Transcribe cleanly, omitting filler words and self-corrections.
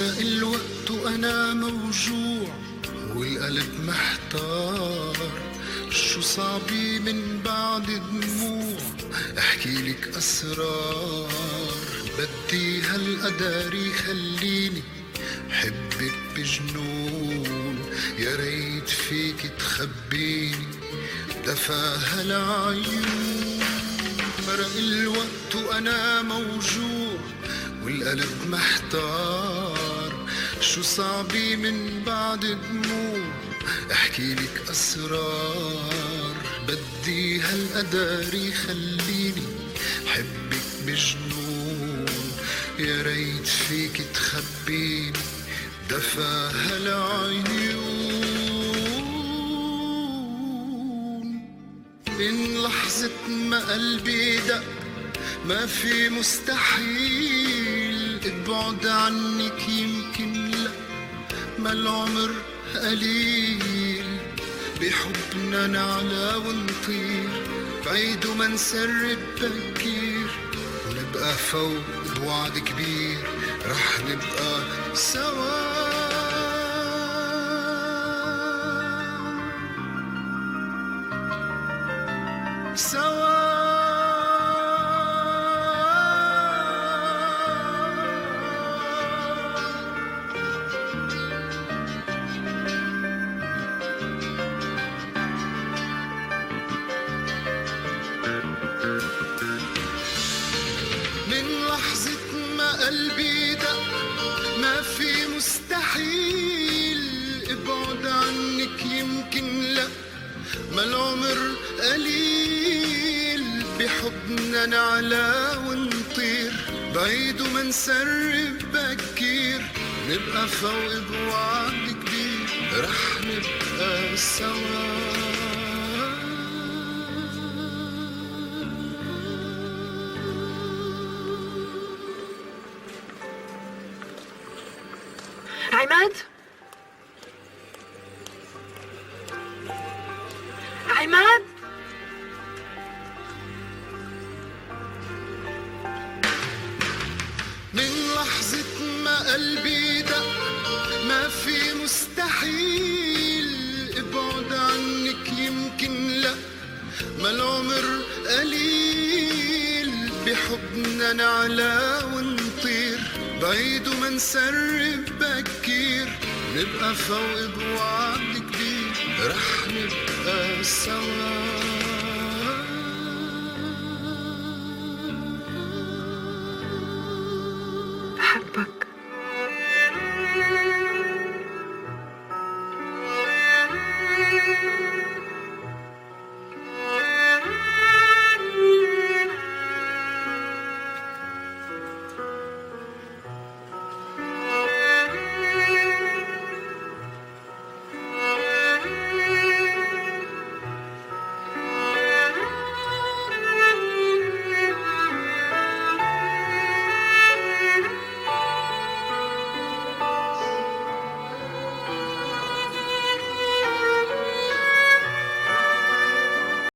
مرق الوقت وأنا موجوع والقلب محتار، شو صعبي من بعد دموع احكي لك أسرار. بدي هالقدر يخليني حبك بجنون، يا ريت فيك تخبيني دفا هالعيون. مرق الوقت وأنا موجوع والقلب محتار، شو صعبي من بعد دموع احكي لك أسرار. بدي هالقدر يخليني حبك بجنون، يا ريت فيك تخبيني دفا هالعيون. من لحظة ما قلبي دق ما في مستحيل، ابعد عنك يمكن لا، ما العمر قليل. بحبنا نعلى ونطير بعيد وما نسرب بكير، ونبقى فوق بوعد كبير رح نبقى سوا. من لحظة ما قلبي دق ما في مستحيل، ابعد عنك يمكن لا، ما العمر قليل. بحضننا نعلى ونطير بعيد وما نسرب بكير، نبقى فوق بوعد كبير رح نبقى سوا. عماد، عماد، من لحظة ما قلبي دق ما في مستحيل، ابعد عنك يمكن لا، ما العمر قليل. بحضننا نعلى ونطير بعيد وما نسرب بكير، نبقى فوق بوعد كبير رح نبقى سوا.